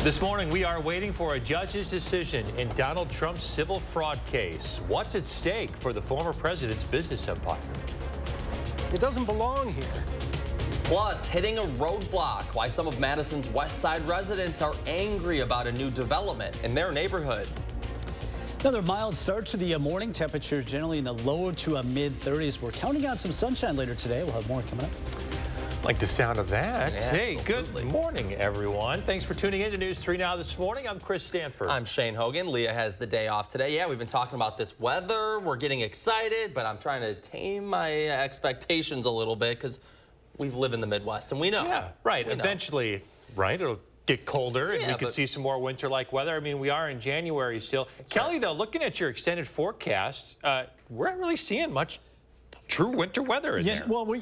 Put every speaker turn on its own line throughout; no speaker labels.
This morning, we are waiting for a judge's decision in Donald Trump's civil fraud case. What's at stake for the former president's business empire?
It doesn't belong here.
Plus, hitting a roadblock, why some of Madison's West Side residents are angry about a new development in their neighborhood.
Another mild start to the morning. Temperatures generally in the lower to mid-30s. We're counting on some sunshine later today. We'll have more coming up.
Like the sound of that.
Yeah,
hey,
absolutely.
Good morning, everyone. Thanks for tuning in to News 3 Now this morning. I'm Chris Stanford.
I'm Shane Hogan. Leah has the day off today. Yeah, we've been talking about this weather. We're getting excited, but I'm trying to tame my expectations a little bit because we live in the Midwest and we know.
Yeah, right. Eventually, right, it'll get colder and we could see some more winter-like weather. I mean, we are in January still. Kelly, though, looking at your extended forecast, we're not really seeing much true winter weather in there.
Well, we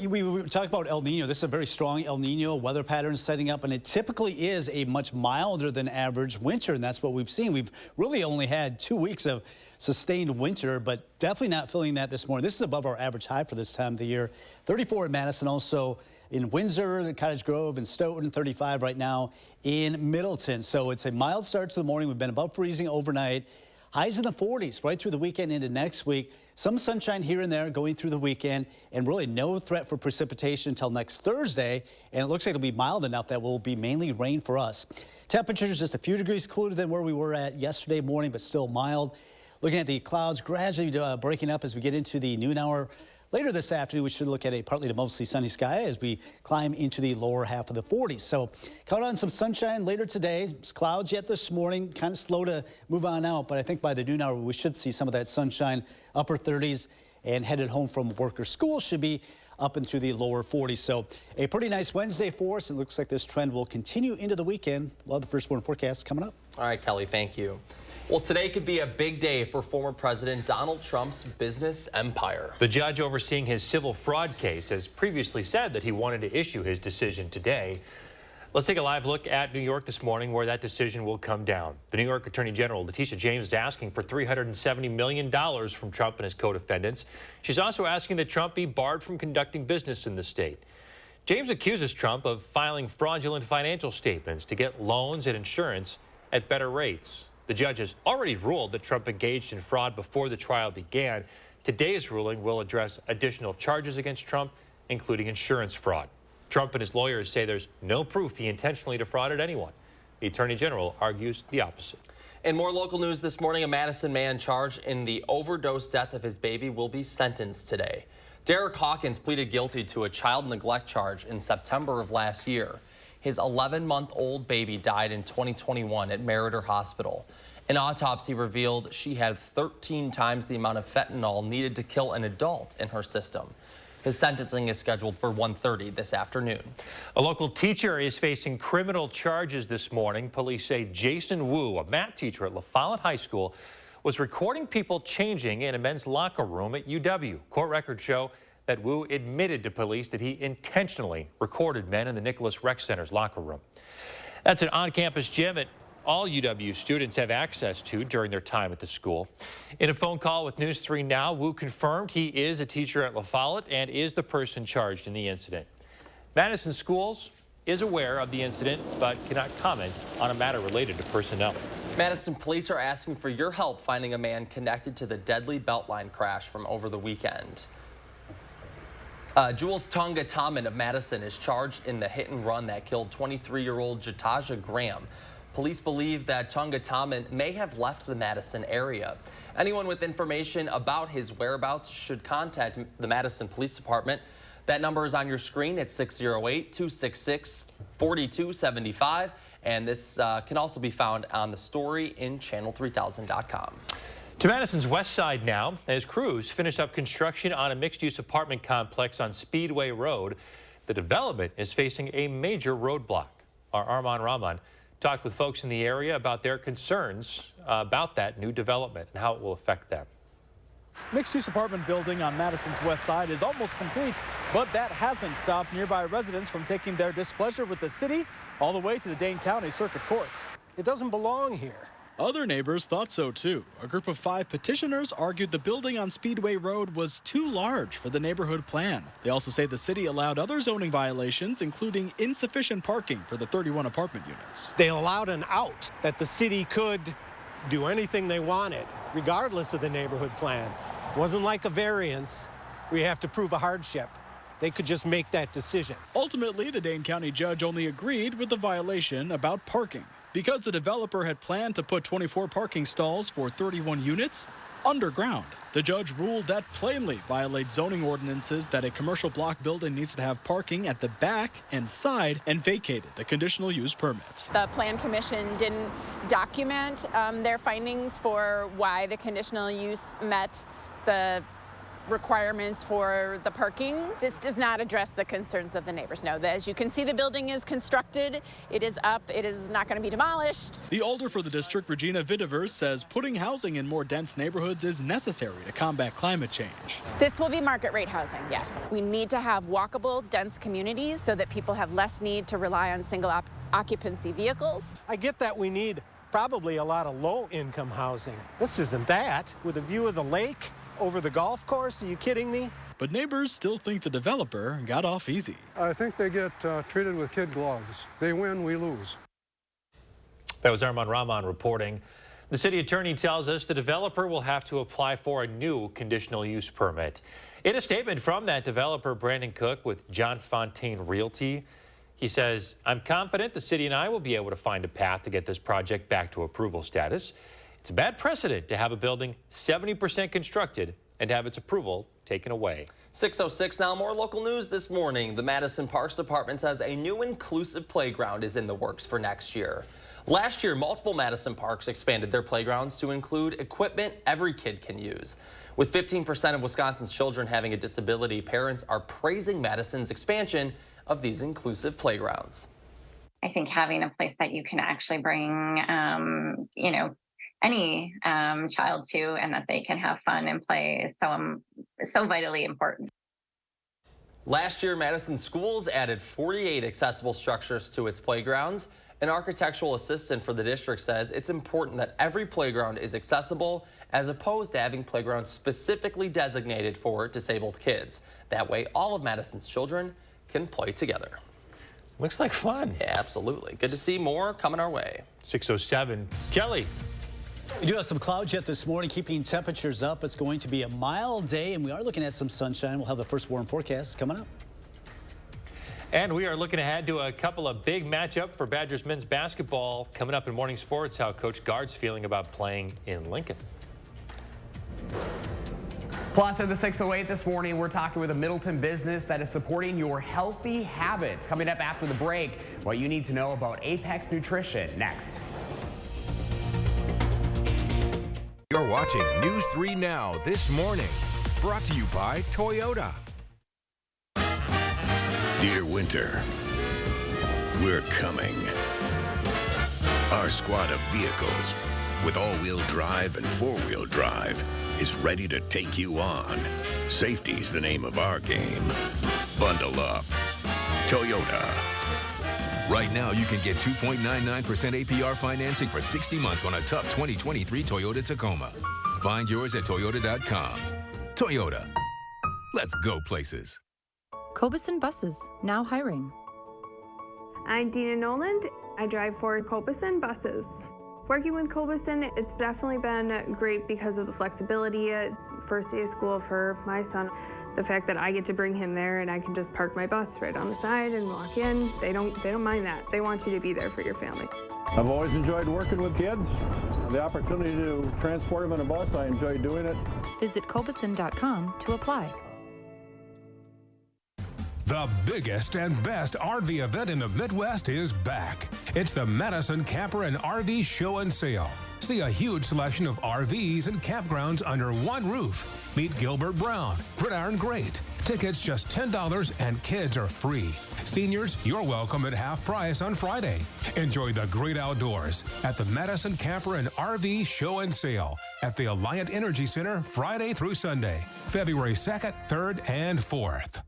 talk about El Nino. This is a very strong El Nino weather pattern setting up, and it typically is a much milder than average winter, and that's what we've seen. We've really only had 2 weeks of sustained winter, but definitely not feeling that this morning. This is above our average high for this time of the year. 34 in Madison, also in Windsor, Cottage Grove, and Stoughton, 35 right now in Middleton. So it's a mild start to the morning. We've been above freezing overnight. Highs in the 40s right through the weekend into next week. Some sunshine here and there going through the weekend, and really no threat for precipitation until next Thursday. And it looks like it'll be mild enough that will be mainly rain for us. Temperatures just a few degrees cooler than where we were at yesterday morning, but still mild. Looking at the clouds gradually breaking up as we get into the noon hour. Later this afternoon, we should look at a partly to mostly sunny sky as we climb into the lower half of the 40s. So count on some sunshine later today. It's clouds yet this morning, kind of slow to move on out, but I think by the noon hour, we should see some of that sunshine, upper 30s, and headed home from work or school should be up into the lower 40s. So a pretty nice Wednesday for us. It looks like this trend will continue into the weekend. A lot of the first morning forecasts coming up.
All right, Kelly, thank you. Well, today could be a big day for former President Donald Trump's business empire.
The judge overseeing his civil fraud case has previously said that he wanted to issue his decision today. Let's take a live look at New York this morning where that decision will come down. The New York Attorney General, Letitia James, is asking for $370 million from Trump and his co-defendants. She's also asking that Trump be barred from conducting business in the state. James accuses Trump of filing fraudulent financial statements to get loans and insurance at better rates. The judge has already ruled that Trump engaged in fraud before the trial began. Today's ruling will address additional charges against Trump, including insurance fraud. Trump and his lawyers say there's no proof he intentionally defrauded anyone. The Attorney General argues the opposite.
In more local news this morning, a Madison man charged in the overdose death of his baby will be sentenced today. Derek Hawkins pleaded guilty to a child neglect charge in September of last year. His 11-month-old baby died in 2021 at Meriter Hospital. An autopsy revealed she had 13 times the amount of fentanyl needed to kill an adult in her system. His sentencing is scheduled for 1:30 this afternoon.
A local teacher is facing criminal charges this morning. Police say Jason Wu, a math teacher at La Follette High School, was recording people changing in a men's locker room at UW. Court records show that Wu admitted to police that he intentionally recorded men in the Nicholas Rec Center's locker room. That's an on-campus gym that all UW students have access to during their time at the school. In a phone call with News 3 Now, Wu confirmed he is a teacher at La Follette and is the person charged in the incident. Madison Schools is aware of the incident but cannot comment on a matter related to personnel.
Madison police are asking for your help finding a man connected to the deadly Beltline crash from over the weekend. Jules Tonga Taman of Madison is charged in the hit and run that killed 23-year-old Jataja Graham. Police believe that Tonga Taman may have left the Madison area. Anyone with information about his whereabouts should contact the Madison Police Department. That number is on your screen at 608-266-4275. And this can also be found on the story in channel3000.com.
To Madison's west side now, as crews finish up construction on a mixed-use apartment complex on Speedway Road. The development is facing a major roadblock. Our Armand Rahman talked with folks in the area about their concerns about that new development and how it will affect them.
Mixed-use apartment building on Madison's west side is almost complete, but that hasn't stopped nearby residents from taking their displeasure with the city all the way to the Dane County Circuit Court.
It doesn't belong here.
Other neighbors thought so too. A group of 5 petitioners argued the building on Speedway Road was too large for the neighborhood plan. They also say the city allowed other zoning violations, including insufficient parking for the 31 apartment units.
They allowed an out that the city could do anything they wanted, regardless of the neighborhood plan. It wasn't like a variance. We have to prove a hardship. They could just make that decision.
Ultimately, the Dane County judge only agreed with the violation about parking because the developer had planned to put 24 parking stalls for 31 units underground. The judge ruled that plainly violates zoning ordinances that a commercial block building needs to have parking at the back and side and vacated the conditional use permit.
The Plan Commission didn't document their findings for why the conditional use met the requirements for the parking. This does not address the concerns of the neighbors. No, as you can see, the building is constructed. It is up. It is not going to be demolished.
The alder for the district, Regina Vidivers, says putting housing in more dense neighborhoods is necessary to combat climate change.
This will be market rate housing, yes. We need to have walkable, dense communities so that people have less need to rely on single occupancy vehicles.
I get that we need probably a lot of low-income housing. This isn't that. With a view of the lake over the golf course, are you kidding me?
But neighbors still think the developer got off easy.
I think they get treated with kid gloves. They win, we lose.
That was Armand Rahman reporting. The city attorney tells us the developer will have to apply for a new conditional use permit. In a statement from that developer, Brandon Cook with John Fontaine Realty, he says, "I'm confident the city and I will be able to find a path to get this project back to approval status. It's a bad precedent to have a building 70% constructed and have its approval taken away."
6:06 now, more local news this morning. The Madison Parks Department says a new inclusive playground is in the works for next year. Last year, multiple Madison parks expanded their playgrounds to include equipment every kid can use. With 15% of Wisconsin's children having a disability, parents are praising Madison's expansion of these inclusive playgrounds.
I think having a place that you can actually bring, any child to, and that they can have fun and play is so vitally important.
Last year, Madison Schools added 48 accessible structures to its playgrounds. An architectural assistant for the district says it's important that every playground is accessible as opposed to having playgrounds specifically designated for disabled kids. That way, all of Madison's children can play together.
Looks like fun.
Yeah, absolutely. Good to see more coming our way.
6:07. Kelly.
We do have some clouds yet this morning, keeping temperatures up. It's going to be a mild day, and we are looking at some sunshine. We'll have the first warm forecast coming up.
And we are looking ahead to a couple of big matchup for Badgers men's basketball coming up in morning sports. How Coach Guard's feeling about playing in Lincoln.
Plus, at the 6:08 this morning, we're talking with a Middleton business that is supporting your healthy habits. Coming up after the break, what you need to know about Apex Nutrition next.
You're watching News 3 Now this morning, brought to you by Toyota.
Dear winter, we're coming. Our squad of vehicles with all-wheel drive and four-wheel drive is ready to take you on. Safety's the name of our game. Bundle up. Toyota.
Right now, you can get 2.99% APR financing for 60 months on a tough 2023 Toyota Tacoma. Find yours at Toyota.com. Toyota. Let's go places.
Cobeson Buses, now hiring.
I'm Dina Noland. I drive for Cobeson Buses. Working with Cobeson, it's definitely been great because of the flexibility. First day of school for my son, the fact that I get to bring him there and I can just park my bus right on the side and walk in. They don't mind that. They want you to be there for your family.
I've always enjoyed working with kids. The opportunity to transport them in a bus, I enjoy doing it.
Visit Cobeson.com to apply.
The biggest and best RV event in the Midwest is back. It's the Madison Camper and RV Show and Sale. See a huge selection of RVs and campgrounds under one roof. Meet Gilbert Brown, Gridiron Great. Tickets just $10 and kids are free. Seniors, you're welcome at half price on Friday. Enjoy the great outdoors at the Madison Camper and RV Show and Sale at the Alliant Energy Center Friday through Sunday, February 2nd, 3rd, and 4th.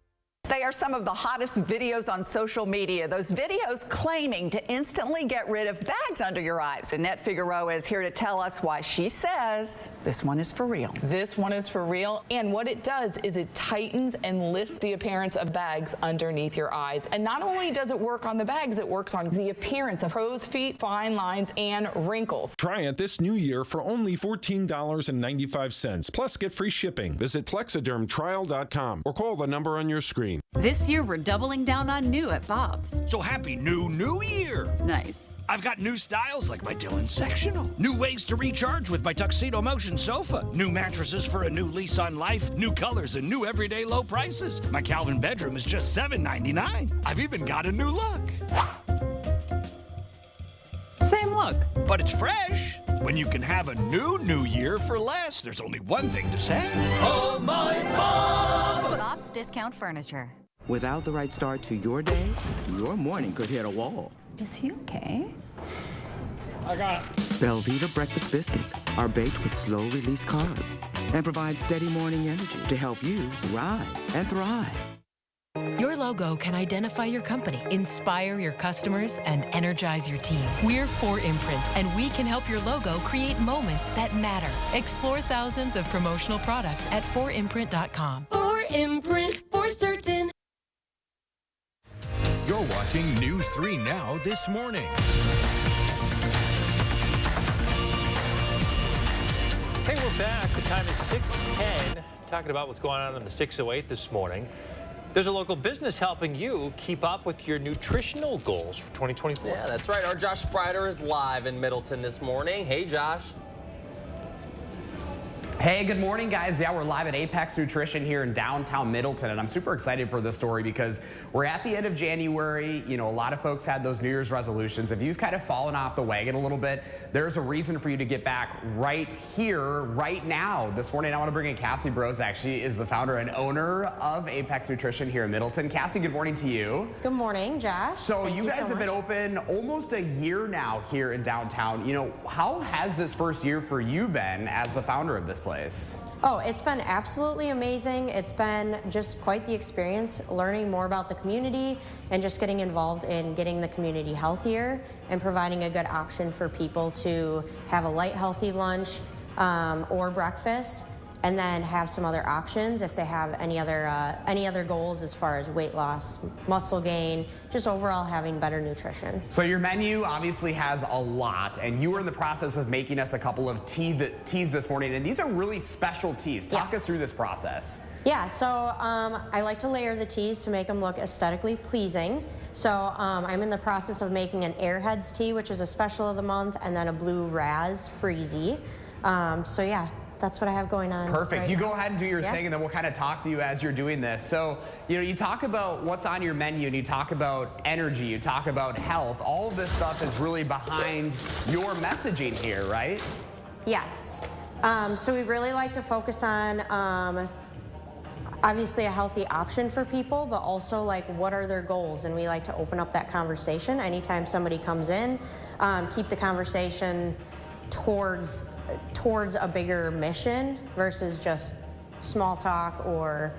They are some of the hottest videos on social media. Those videos claiming to instantly get rid of bags under your eyes. Annette Figueroa is here to tell us why she says this one is for real.
This one is for real, and what it does is it tightens and lifts the appearance of bags underneath your eyes. And not only does it work on the bags, it works on the appearance of crow's feet, fine lines, and wrinkles.
Try it this new year for only $14.95. Plus, get free shipping. Visit plexidermtrial.com or call the number on your screen.
This year, we're doubling down on new at Bob's.
So happy new year!
Nice.
I've got new styles like my Dylan sectional. New ways to recharge with my Tuxedo Motion sofa. New mattresses for a new lease on life. New colors and new everyday low prices. My Calvin bedroom is just $7.99. I've even got a new look.
Same look.
But it's fresh. When you can have a new year for less, there's only one thing to say. Oh, my Bob!
Bob's Discount Furniture.
Without the right start to your day, your morning could hit a wall.
Is he okay?
I got it.
Belvita breakfast biscuits are baked with slow-release carbs and provide steady morning energy to help you rise and thrive.
Your logo can identify your company, inspire your customers, and energize your team. We're 4imprint, and we can help your logo create moments that matter. Explore thousands of promotional products at 4imprint.com.
4imprint, for certain.
You're watching News 3 Now this morning.
Hey, we're back. The time is 6:10. Talking about what's going on the 608 this morning. There's a local business helping you keep up with your nutritional goals for 2024.
Yeah, that's right. Our Josh Sprider is live in Middleton this morning. Hey, Josh.
Hey, good morning, guys. Yeah, we're live at Apex Nutrition here in downtown Middleton, and I'm super excited for this story because we're at the end of January. You know, a lot of folks had those New Year's resolutions. If you've kind of fallen off the wagon a little bit, there's a reason for you to get back right here, right now. This morning, I want to bring in Cassie Brozak. She is the founder and owner of Apex Nutrition here in Middleton. Cassie, good morning to you.
Good morning, Josh.
So you guys have been open almost a year now here in downtown. You know, how has this first year for you been as the founder of this place?
Oh, it's been absolutely amazing. It's been just quite the experience, learning more about the community and just getting involved in getting the community healthier and providing a good option for people to have a light, healthy lunch or breakfast, and then have some other options if they have any other goals as far as weight loss, muscle gain, just overall having better nutrition.
So your menu obviously has a lot, and you were in the process of making us a couple of teas this morning, and these are really special teas. Talk us through this process.
Yeah, so I like to layer the teas to make them look aesthetically pleasing. So I'm in the process of making an Airheads tea, which is a special of the month, and then a Blue Raz Freezy. So yeah. That's what I have going on.
Perfect.
Right
you
now.
Go ahead and do your thing, and then we'll kind of talk to you as you're doing this. So, you know, you talk about what's on your menu, and you talk about energy, you talk about health. All of this stuff is really behind your messaging here, right?
Yes. So we really like to focus on obviously a healthy option for people, but also like what are their goals, and we like to open up that conversation anytime somebody comes in. Keep the conversation towards a bigger mission versus just small talk or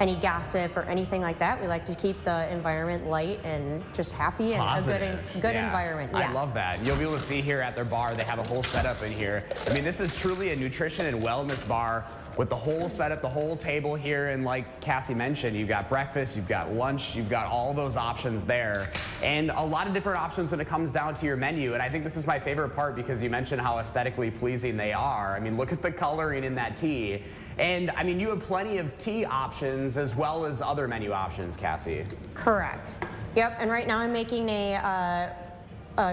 any gossip or anything like that. We like to keep the environment light and just happy and
positive.
a good environment. Yes.
I love that. You'll be able to see here at their bar, they have a whole setup in here. I mean, this is truly a nutrition and wellness bar with the whole setup, the whole table here. And like Cassie mentioned, you've got breakfast, you've got lunch, you've got all those options there. And a lot of different options when it comes down to your menu. And I think this is my favorite part because you mentioned how aesthetically pleasing they are. I mean, look at the coloring in that tea. And I mean, you have plenty of tea options as well as other menu options, Cassie.
Correct. Yep, and right now I'm making a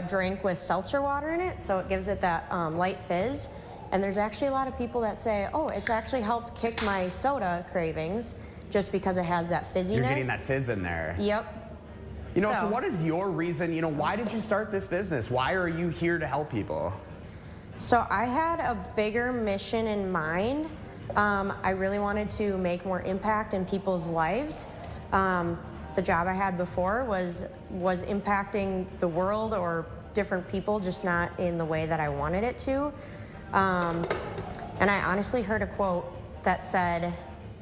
drink with seltzer water in it, so it gives it that light fizz. And there's actually a lot of people that say, oh, it's actually helped kick my soda cravings just because it has that fizziness.
You're getting that fizz in there.
Yep.
You know, so what is your reason, you know, why did you start this business? Why are you here to help people?
So I had a bigger mission in mind. I really wanted to make more impact in people's lives. The job I had before was impacting the world or different people, just not in the way that I wanted it to. And I honestly heard a quote that said,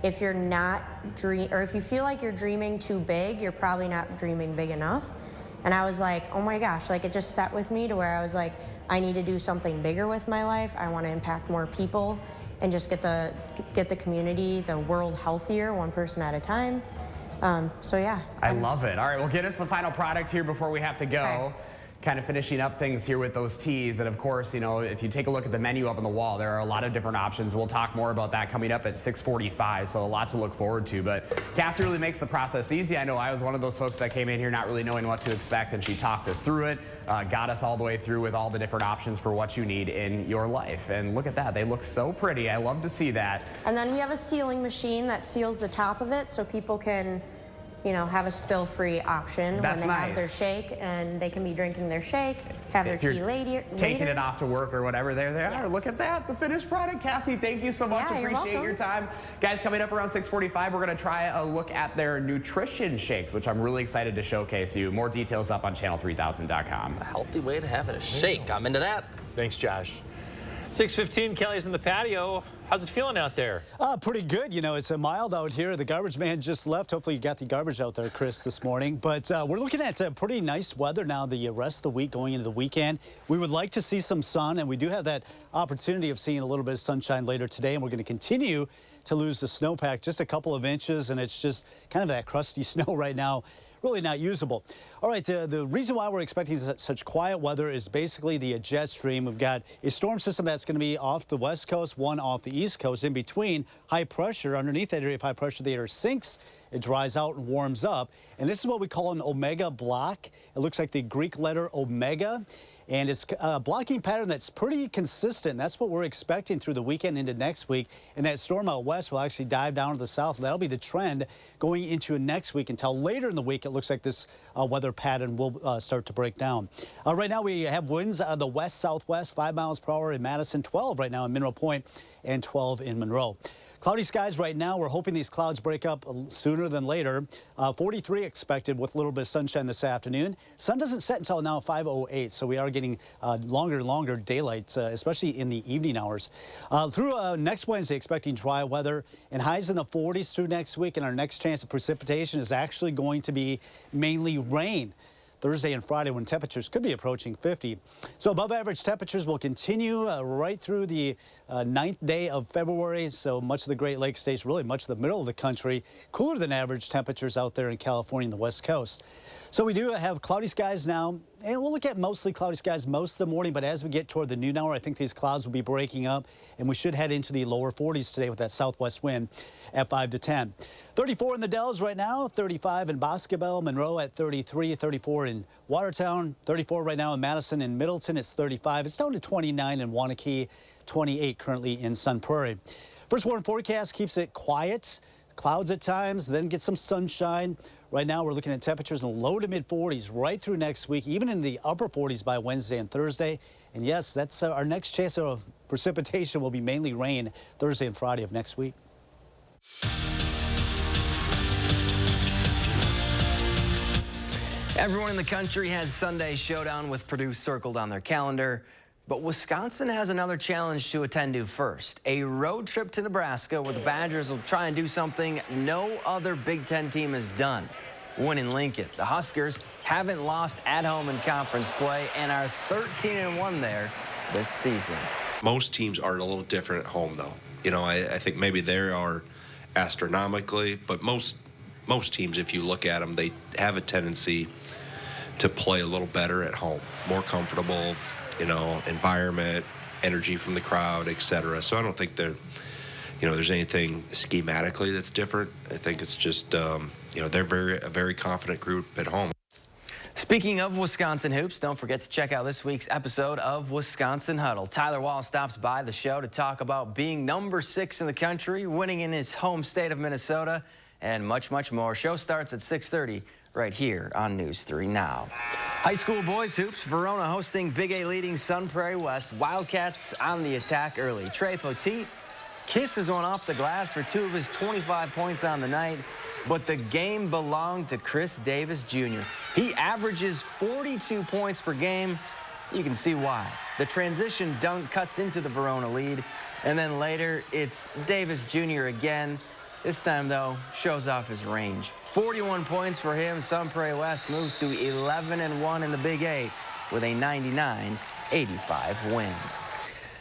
if you're not if you feel like you're dreaming too big, you're probably not dreaming big enough. And I was like, oh my gosh, like it just sat with me to where I was like, I need to do something bigger with my life. I want to impact more people and just get the community, the world healthier, one person at a time. So yeah.
I love it. All right, well, get us the final product here before we have to go.
Okay.
Kind of finishing up things here with those teas. And of course, you know, if you take a look at the menu up on the wall, there are a lot of different options. We'll talk more about that coming up at 6:45, so a lot to look forward to. But Cassie really makes the process easy. I know I was one of those folks that came in here not really knowing what to expect, and she talked us through it, got us all the way through with all the different options for what you need in your life. And look at that. They look so pretty. I love to see that.
And then we have a sealing machine that seals the top of it so people can, you know, have a spill-free option when they have their shake, and they can be drinking their shake, have their tea later.
Taking it off to work or whatever, there they are.
Yes.
Look at that, the finished product. Cassie, thank you so much.
Yeah,
Appreciate your time. Guys, coming up around 6:45, we're going to try a look at their nutrition shakes, which I'm really excited to showcase you. More details up on channel3000.com.
A healthy way to have it, a shake. I'm into that.
Thanks, Josh. 6:15, Kelly's in the patio. How's it feeling out there?
Pretty good. You know, it's mild out here. The garbage man just left. Hopefully you got the garbage out there, Chris, this morning. But we're looking at pretty nice weather now the rest of the week going into the weekend. We would like to see some sun, and we do have that opportunity of seeing a little bit of sunshine later today, and we're going to continue to lose the snowpack just a couple of inches, and it's just kind of that crusty snow right now. Really not usable. All right, the reason why we're expecting such quiet weather is basically the jet stream. We've got a storm system that's going to be off the west coast, one off the east coast. In between, high pressure. Underneath that area of high pressure, the air sinks, it dries out and warms up. And this is what we call an omega block. It looks like the Greek letter omega. And it's a blocking pattern that's pretty consistent. That's what we're expecting through the weekend into next week. And that storm out west will actually dive down to the south. That'll be the trend going into next week until later in the week. It looks like this weather pattern will start to break down. Right now we have winds out of the west-southwest, 5 miles per hour in Madison, 12 right now in Mineral Point, and 12 in Monroe. Cloudy skies right now. We're hoping these clouds break up sooner than later. 43 expected with a little bit of sunshine this afternoon. Sun doesn't set until now 5:08, so we are getting longer and longer daylight, especially in the evening hours. Through next Wednesday, expecting dry weather and highs in the 40s through next week, and our next chance of precipitation is actually going to be mainly rain. Thursday and Friday when temperatures could be approaching 50. So above average temperatures will continue right through the 9th day of February. So much of the Great Lakes states, really much of the middle of the country, cooler than average temperatures out there in California and the West Coast. So we do have cloudy skies now, and we'll look at mostly cloudy skies most of the morning, but as we get toward the noon hour, I think these clouds will be breaking up, and we should head into the lower 40s today with that southwest wind at 5 to 10. 34 in the Dells right now, 35 in Boscobel, Monroe at 33, 34 in Watertown, 34 right now in Madison and Middleton, it's 35. It's down to 29 in Waunakee, 28 currently in Sun Prairie. First warning forecast keeps it quiet, clouds at times, then get some sunshine. Right now, we're looking at temperatures in the low to mid 40s right through next week, even in the upper 40s by Wednesday and Thursday. And yes, that's our next chance of precipitation will be mainly rain Thursday and Friday of next week.
Everyone in the country has Sunday Showdown with Purdue circled on their calendar. But Wisconsin has another challenge to attend to first. A road trip to Nebraska where the Badgers will try and do something no other Big Ten team has done. Win in Lincoln. The Huskers haven't lost at home in conference play and are 13-1 there this season.
Most teams are a little different at home, though. You know, I think maybe they are astronomically, but most teams, if you look at them, they have a tendency to play a little better at home, more comfortable, you know, environment, energy from the crowd, etc. So I don't think there's anything schematically that's different. I think it's just, you know, they're a very confident group at home.
Speaking of Wisconsin hoops, don't forget to check out this week's episode of Wisconsin Huddle. Tyler Wall stops by the show to talk about being number 6 in the country, winning in his home state of Minnesota, and much, much more. Show starts at 6:30 right here on News 3 Now. High school boys hoops, Verona hosting Big A leading Sun Prairie West. Wildcats on the attack early. Trey Poteet kisses one off the glass for 2 of his 25 points on the night. But the game belonged to Chris Davis Jr. He averages 42 points per game. You can see why. The transition dunk cuts into the Verona lead. And then later, it's Davis Jr. again. This time, though, shows off his range. 41 points for him. Sunprey West moves to 11-1 in the Big 8 with a 99-85 win.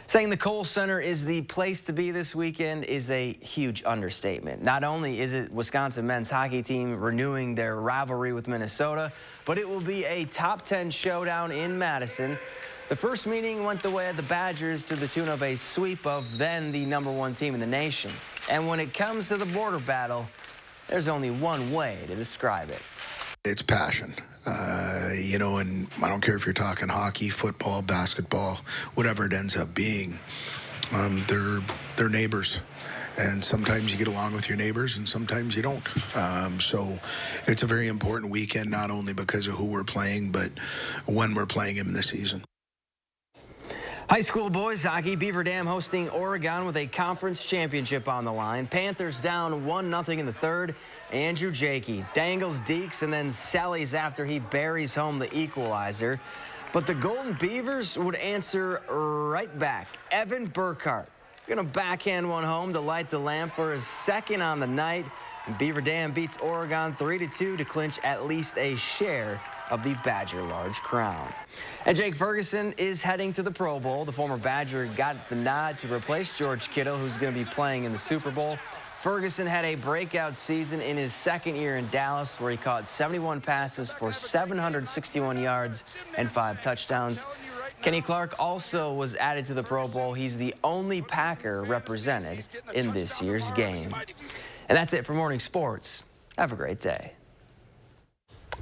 Saying the Kohl Center is the place to be this weekend is a huge understatement. Not only is it Wisconsin men's hockey team renewing their rivalry with Minnesota, but it will be a top 10 showdown in Madison. The first meeting went the way of the Badgers to the tune of a sweep of then the #1 team in the nation. And when it comes to the border battle, there's only one way to describe it.
It's passion. You know, and I don't care if you're talking hockey, football, basketball, whatever it ends up being. They're neighbors. And sometimes you get along with your neighbors and sometimes you don't. So it's a very important weekend, not only because of who we're playing, but when we're playing them this season.
High school boys hockey, Beaver Dam hosting Oregon with a conference championship on the line. Panthers down 1-0 in the third. Andrew Jakey dangles Deeks and then sallies after he buries home the equalizer. But the Golden Beavers would answer right back. Evan Burkhart gonna backhand one home to light the lamp for his second on the night. And Beaver Dam beats Oregon 3-2 to clinch at least a share of the Badger Large Crown. And Jake Ferguson is heading to the Pro Bowl. The former Badger got the nod to replace George Kittle, who's going to be playing in the Super Bowl. Ferguson had a breakout season in his second year in Dallas, where he caught 71 passes for 761 yards and 5 touchdowns. Kenny Clark also was added to the Pro Bowl. He's the only Packer represented in this year's game. And that's it for Morning Sports. Have a great day.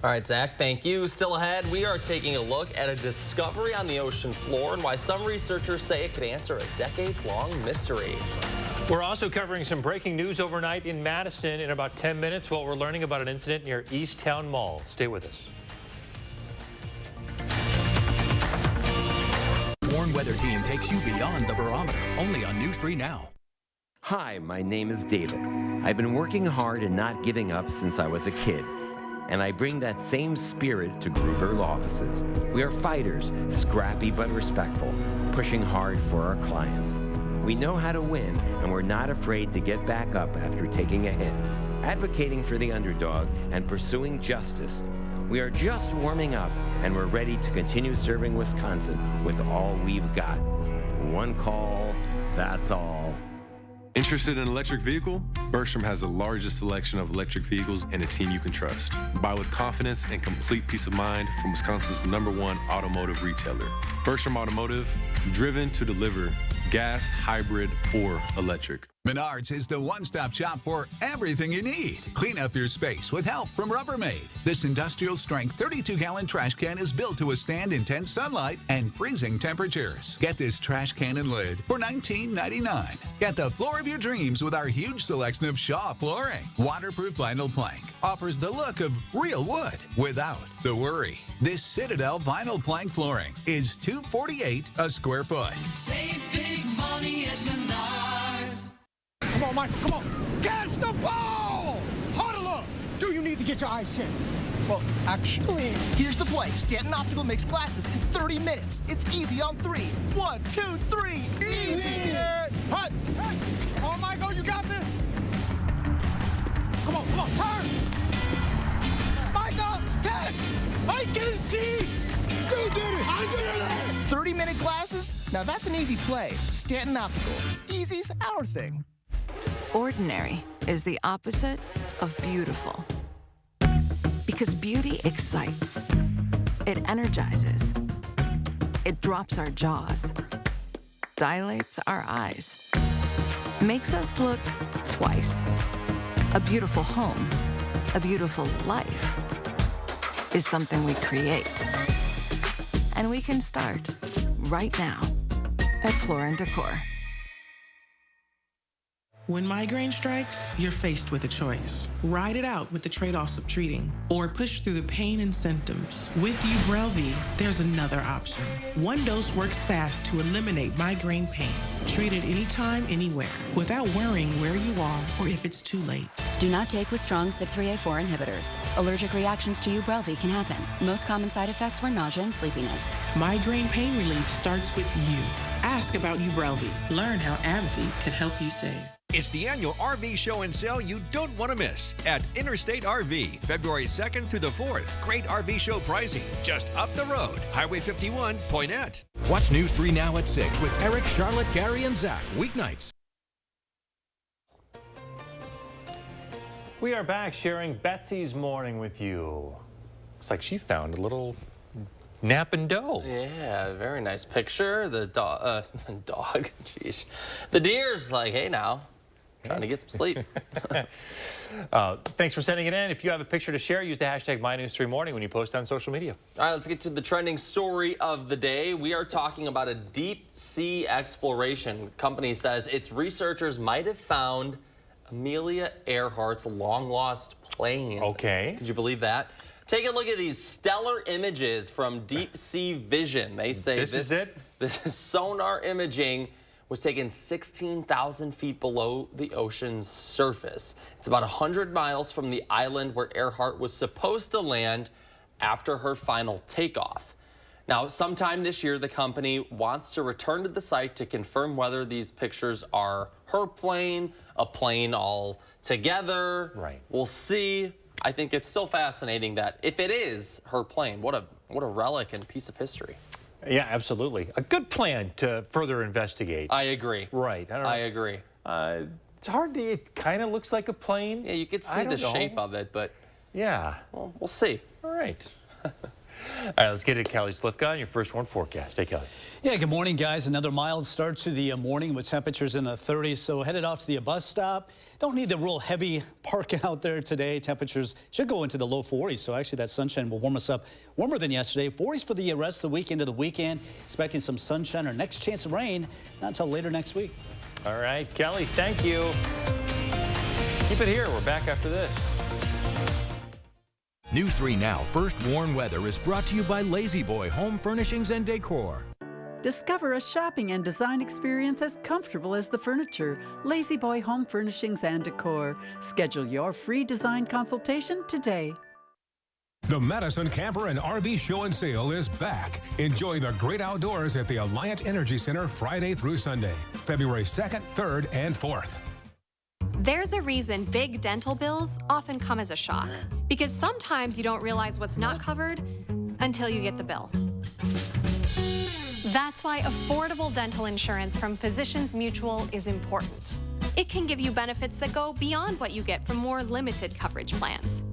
All right, Zach, thank you. Still ahead, we are taking a look at a discovery on the ocean floor and why some researchers say it could answer a decades-long mystery.
We're also covering some breaking news overnight in Madison in about 10 minutes while we're learning about an incident near Easttown Mall. Stay with us.
Warn Weather Team takes you beyond the barometer, only on News 3 Now.
Hi, my name is David. I've been working hard and not giving up since I was a kid. And I bring that same spirit to Gruber offices. We are fighters, scrappy but respectful, pushing hard for our clients. We know how to win, and we're not afraid to get back up after taking a hit. Advocating for the underdog and pursuing justice. We are just warming up, and we're ready to continue serving Wisconsin with all we've got. One call, that's all.
Interested in an electric vehicle? Bergstrom has the largest selection of electric vehicles and a team you can trust. Buy with confidence and complete peace of mind from Wisconsin's #1 automotive retailer. Bergstrom Automotive, driven to deliver gas, hybrid, or electric.
Menards is the one-stop shop for everything you need. Clean up your space with help from Rubbermaid. This industrial-strength 32-gallon trash can is built to withstand intense sunlight and freezing temperatures. Get this trash can and lid for $19.99. Get the floor of your dreams with our huge selection of Shaw flooring. Waterproof vinyl plank offers the look of real wood without the worry. This Citadel vinyl plank flooring is $248 a square foot.
Save big money at Menards.
Come on, Michael, come on. Catch the ball! Huddle up! Do you need to get your eyes checked? Well, actually...
Here's the play. Stanton Optical makes glasses in 30 minutes. It's easy on 3. 1, 2, 3. Easy!
Hut! Come on, Michael, you got this! Come on, turn! Michael, catch! I can see! You did it! I did it!
30-minute glasses? Now that's an easy play. Stanton Optical. Easy's our thing.
Ordinary is the opposite of beautiful. Because beauty excites. It energizes. It drops our jaws. Dilates our eyes. Makes us look twice. A beautiful home, a beautiful life, is something we create. And we can start right now at Floor & Decor.
When migraine strikes, you're faced with a choice. Ride it out with the trade-offs of treating, or push through the pain and symptoms. With Ubrelvy, there's another option. One dose works fast to eliminate migraine pain. Treat it anytime, anywhere, without worrying where you are or if it's too late.
Do not take with strong CYP3A4 inhibitors. Allergic reactions to Ubrelvy can happen. Most common side effects were nausea and sleepiness.
Migraine pain relief starts with you. Ask about Ubrelvy. Learn how AbbVie can help you save.
It's the annual RV show and sale you don't want to miss at Interstate RV, February 2nd through the 4th. Great RV show pricing just up the road. Highway 51, Poinet.
Watch News 3 Now at 6 with Eric, Charlotte, Gary, and Zach. Weeknights.
We are back sharing Betsy's morning with you. Looks like she found a little napping doe.
Yeah, very nice picture. The dog, jeez. The deer's like, hey now, trying to get some sleep.
Thanks for sending it in. If you have a picture to share, use the hashtag MyNews3Morning when you post on social media.
All right, let's get to the trending story of the day. We are talking about a deep sea exploration. Company says its researchers might have found Amelia Earhart's long-lost plane.
Okay.
Could you believe that? Take a look at these stellar images from Deep Sea Vision. They say
this is it?
This sonar imaging was taken 16,000 feet below the ocean's surface. It's about 100 miles from the island where Earhart was supposed to land after her final takeoff. Now, sometime this year, the company wants to return to the site to confirm whether these pictures are her plane, a plane all together.
Right.
We'll see. I think it's still fascinating that if it is her plane, what a relic and piece of history.
Yeah, absolutely. A good plan to further investigate.
I agree.
Right.
I agree.
It's hard to, it kind of looks like a plane.
Yeah, you could see the shape of it, but
yeah.
Well, we'll see.
All right. All right, let's get to Kelly Slifka on your first one forecast. Hey, Kelly.
Yeah, good morning, guys. Another mild start to the morning with temperatures in the 30s. So headed off to the bus stop. Don't need the real heavy park out there today. Temperatures should go into the low 40s. So actually that sunshine will warm us up warmer than yesterday. 40s for the rest of the week into the weekend. Expecting some sunshine or next chance of rain. Not until later next week.
All right, Kelly, thank you. Keep it here. We're back after this.
News 3 Now First Warn Weather is brought to you by Lazy Boy Home Furnishings and Decor.
Discover a shopping and design experience as comfortable as the furniture. Lazy Boy Home Furnishings and Decor. Schedule your free design consultation today.
The Madison Camper and RV Show and Sale is back. Enjoy the great outdoors at the Alliant Energy Center Friday through Sunday, February 2nd, 3rd, and 4th.
There's a reason big dental bills often come as a shock, because sometimes you don't realize what's not covered until you get the bill. That's why affordable dental insurance from Physicians Mutual is important. It can give you benefits that go beyond what you get from more limited coverage plans.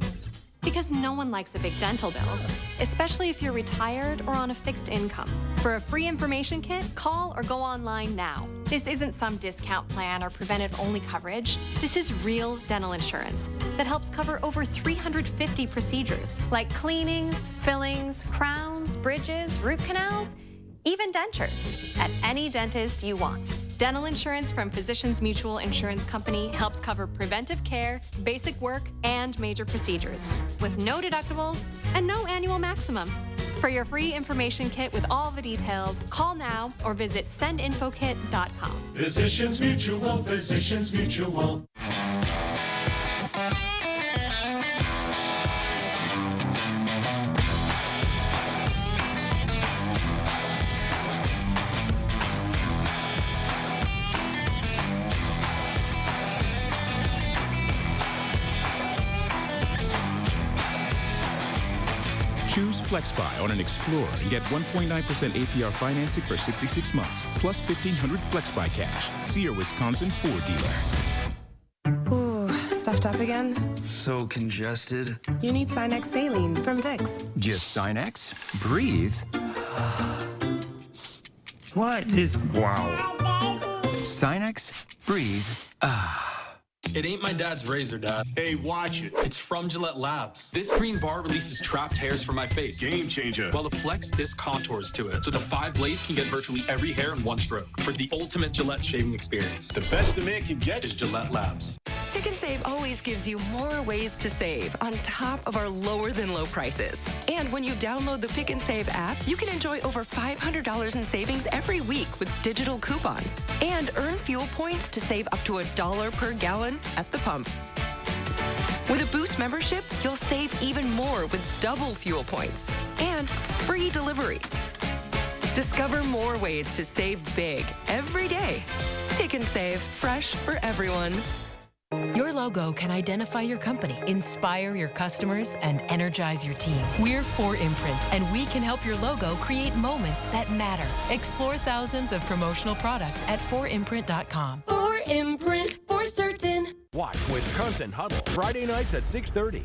Because no one likes a big dental bill, especially if you're retired or on a fixed income. For a free information kit, call or go online now. This isn't some discount plan or preventive-only coverage. This is real dental insurance that helps cover over 350 procedures, like cleanings, fillings, crowns, bridges, root canals, even dentures, at any dentist you want. Dental insurance from Physicians Mutual Insurance Company helps cover preventive care, basic work, and major procedures, with no deductibles and no annual maximum. For your free information kit with all the details, call now or visit sendinfokit.com.
Physicians Mutual, Physicians Mutual.
Choose FlexBuy on an Explorer and get 1.9% APR financing for 66 months, plus $1,500 FlexBuy cash. See your Wisconsin Ford dealer.
Ooh, stuffed up again?
So congested.
You need Sinex Saline from Vicks.
Just Sinex? Breathe. What is... Wow. Sinex? Breathe. Ah.
It ain't my dad's razor, Dad.
Hey, watch it.
It's from Gillette Labs. This green bar releases trapped hairs from my face.
Game changer.
While the Flex, this contours to it. So the 5 blades can get virtually every hair in one stroke. For the ultimate Gillette shaving experience.
The best a man can get
is Gillette Labs.
Pick and Save always gives you more ways to save on top of our lower than low prices. And when you download the Pick and Save app, you can enjoy over $500 in savings every week with digital coupons and earn fuel points to save up to $1 per gallon at the pump. With a Boost membership, you'll save even more with double fuel points and free delivery. Discover more ways to save big every day. Pick Pick and Save, fresh for everyone.
Your logo can identify your company, inspire your customers, and energize your team. We're 4imprint, and we can help your logo create moments that matter. Explore thousands of promotional products at 4imprint.com.
4imprint, for certain.
Watch Wisconsin Huddle, Friday nights at 6:30.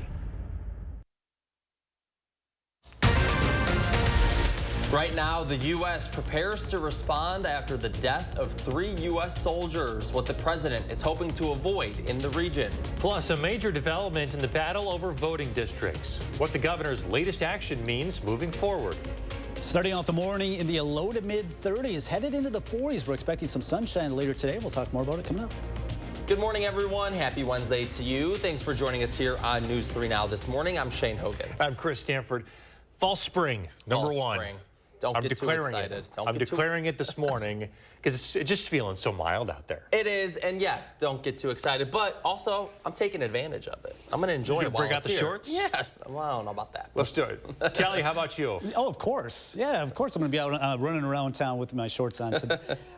Right now, the U.S. prepares to respond after the death of 3 U.S. soldiers, what the president is hoping to avoid in the region.
Plus, a major development in the battle over voting districts, what the governor's latest action means moving forward.
Starting off the morning in the low to mid 30s, headed into the 40s. We're expecting some sunshine later today. We'll talk more about it coming up.
Good morning, everyone. Happy Wednesday to you. Thanks for joining us here on News 3 Now this morning. I'm Shane Hogan.
I'm Chris Stanford. Fall spring, number one.
Spring. Don't get too excited.
I'm declaring it this morning because it's just feeling so mild out there.
It is, and yes, don't get too excited. But also, I'm taking advantage of it. I'm going to enjoy it while
bring out
it's
the
here.
shorts?
Yeah, well, I don't know about that.
Let's do it. Kelly, how about you?
Oh, of course. Yeah, of course I'm going to be out running around town with my shorts on.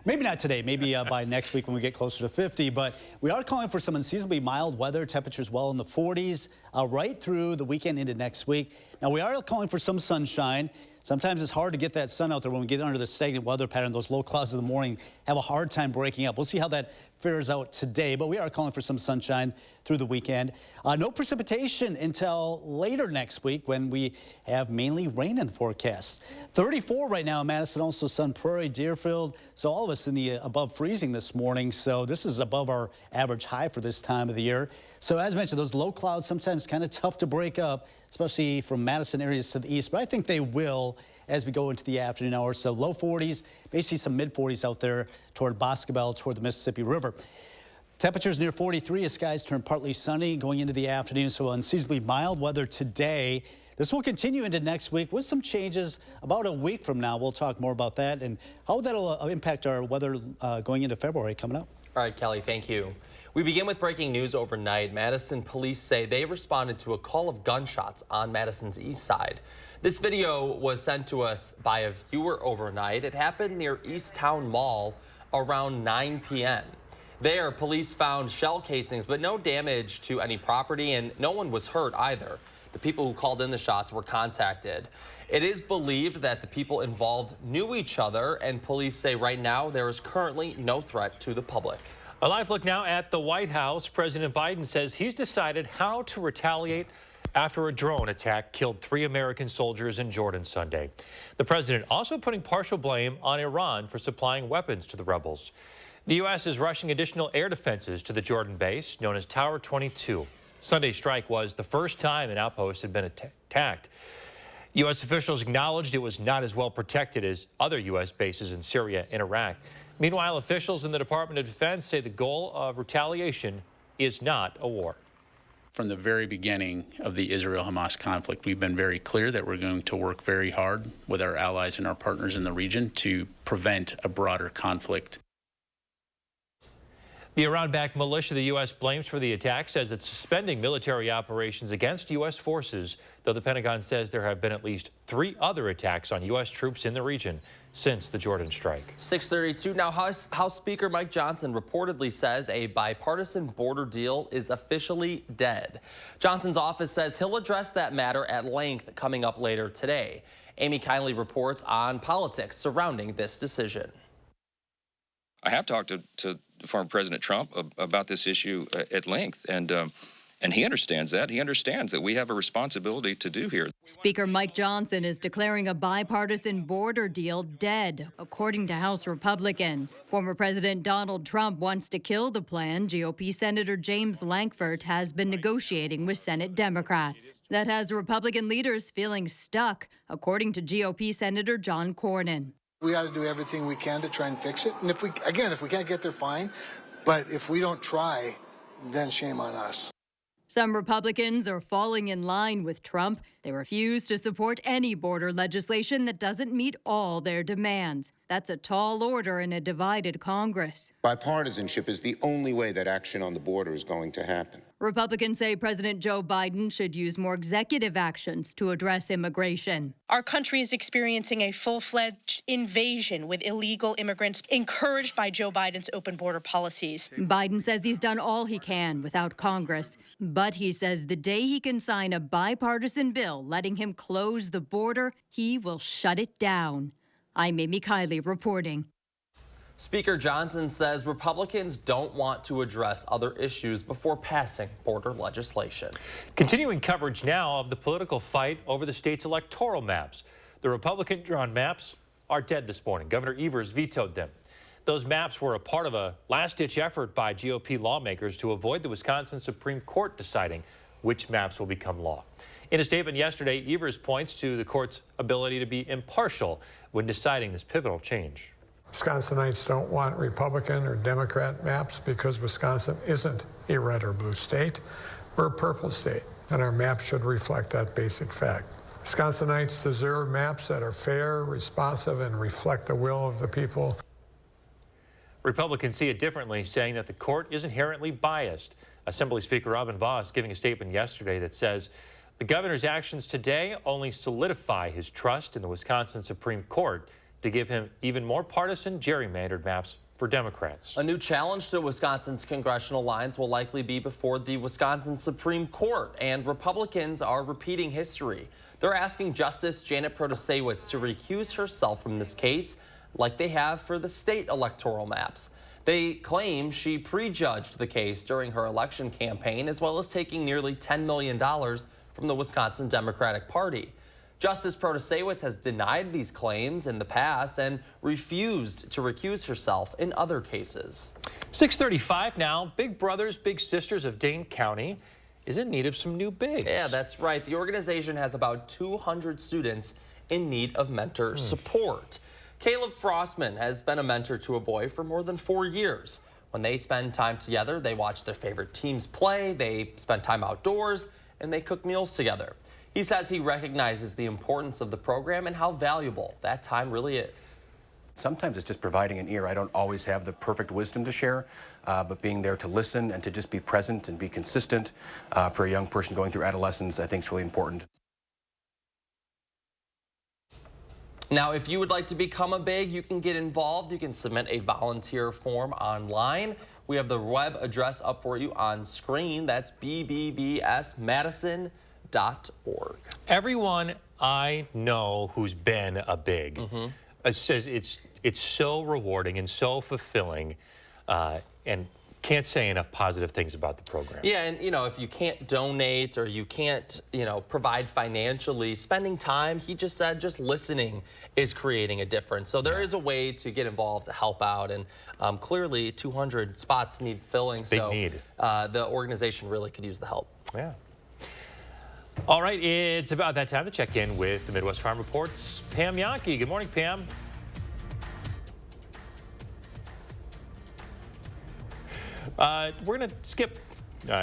Maybe not today. Maybe by next week when we get closer to 50. But we are calling for some unseasonably mild weather. Temperatures well in the 40s right through the weekend into next week. Now, we are calling for some sunshine. Sometimes it's hard to get that sun out there when we get under the stagnant weather pattern. Those low clouds in the morning have a hard time breaking up. We'll see how that fares out today, but we are calling for some sunshine through the weekend. No precipitation until later next week when we have mainly rain in the forecast. 34 right now in Madison, also Sun Prairie, Deerfield. So all of us in the above freezing this morning. So this is above our average high for this time of the year. So as mentioned, those low clouds sometimes kind of tough to break up, especially from Madison areas to the east, but I think they will as we go into the afternoon hours. So low 40s, basically some mid 40s out there toward Boscobel, toward the Mississippi River. Temperatures near 43 as skies turn partly sunny going into the afternoon, so unseasonably mild weather today. This will continue into next week with some changes about a week from now. We'll talk more about that and how that'll impact our weather going into February coming up.
All right, Kelly, thank you. We begin with breaking news overnight. Madison police say they responded to a call of gunshots on Madison's east side. This video was sent to us by a viewer overnight. It happened near East Town Mall around 9 p.m. There, police found shell casings, but no damage to any property, and no one was hurt either. The people who called in the shots were contacted. It is believed that the people involved knew each other, and police say right now there is currently no threat to the public.
A live look now at the White House. President Biden says he's decided how to retaliate after a drone attack killed 3 American soldiers in Jordan Sunday. The president also putting partial blame on Iran for supplying weapons to the rebels. The U.S. is rushing additional air defenses to the Jordan base known as Tower 22. Sunday's strike was the first time an outpost had been attacked. U.S. officials acknowledged it was not as well protected as other U.S. bases in Syria and Iraq. Meanwhile, officials in the Department of Defense say the goal of retaliation is not a war.
From the very beginning of the Israel-Hamas conflict, we've been very clear that we're going to work very hard with our allies and our partners in the region to prevent a broader conflict.
The Iran-backed militia the U.S. blames for the attack says it's suspending military operations against U.S. forces, though the Pentagon says there have been at least 3 other attacks on U.S. troops in the region since the Jordan strike.
6:32 now. House Speaker Mike Johnson reportedly says a bipartisan border deal is officially dead. Johnson's office says he'll address that matter at length coming up later today. Amy Kindly reports on politics surrounding this decision.
I have talked to former President Trump about this issue at length, and he understands that. He understands that we have a responsibility to do here.
Speaker Mike Johnson is declaring a bipartisan border deal dead, according to House Republicans. Former President Donald Trump wants to kill the plan. GOP Senator James Lankford has been negotiating with Senate Democrats. That has Republican leaders feeling stuck, according to GOP Senator John Cornyn.
We got to do everything we can to try and fix it. And if we can't get there, fine. But if we don't try, then shame on us.
Some Republicans are falling in line with Trump. They refuse to support any border legislation that doesn't meet all their demands. That's a tall order in a divided Congress.
Bipartisanship is the only way that action on the border is going to happen.
Republicans say President Joe Biden should use more executive actions to address immigration.
Our country is experiencing a full-fledged invasion with illegal immigrants encouraged by Joe Biden's open border policies.
Biden says he's done all he can without Congress, but he says the day he can sign a bipartisan bill letting him close the border, he will shut it down. I'm Amy Kiley reporting.
Speaker Johnson says Republicans don't want to address other issues before passing border legislation.
Continuing coverage now of the political fight over the state's electoral maps. The Republican-drawn maps are dead this morning. Governor Evers vetoed them. Those maps were a part of a last-ditch effort by GOP lawmakers to avoid the Wisconsin Supreme Court deciding which maps will become law. In a statement yesterday, Evers points to the court's ability to be impartial when deciding this pivotal change.
Wisconsinites don't want Republican or Democrat maps because Wisconsin isn't a red or blue state. We're a purple state, and our map should reflect that basic fact. Wisconsinites deserve maps that are fair, responsive, and reflect the will of the people.
Republicans see it differently, saying that the court is inherently biased. Assembly Speaker Robin Vos giving a statement yesterday that says the governor's actions today only solidify his trust in the Wisconsin Supreme Court to give him even more partisan gerrymandered maps for Democrats.
A new challenge to Wisconsin's congressional lines will likely be before the Wisconsin Supreme Court, and Republicans are repeating history. They're asking Justice Janet Protasiewicz to recuse herself from this case like they have for the state electoral maps. They claim she prejudged the case during her election campaign, as well as taking nearly $10 million from the Wisconsin Democratic Party. Justice Protasiewicz has denied these claims in the past and refused to recuse herself in other cases.
6:35 now. Big Brothers Big Sisters of Dane County is in need of some new bigs.
Yeah, that's right. The organization has about 200 students in need of mentor support. Caleb Frostman has been a mentor to a boy for more than 4 years. When they spend time together, they watch their favorite teams play, they spend time outdoors, and they cook meals together. He says he recognizes the importance of the program and how valuable that time really is.
Sometimes it's just providing an ear. I don't always have the perfect wisdom to share, but being there to listen and to just be present and be consistent for a young person going through adolescence, I think is really important.
Now, if you would like to become a big, you can get involved. You can submit a volunteer form online. We have the web address up for you on screen. That's bbbsmadison.org.
Everyone I know who's been a big says it's so rewarding and so fulfilling, and can't say enough positive things about the program.
Yeah, and if you can't donate or you can't, provide financially, spending time, he just said just listening is creating a difference. So there is a way to get involved to help out, and clearly 200 spots need filling.
It's a big need.
The organization really could use the help.
Yeah. All right, it's about that time to check in with the Midwest Farm Report's Pam Yankee. Good morning, Pam. We're going to skip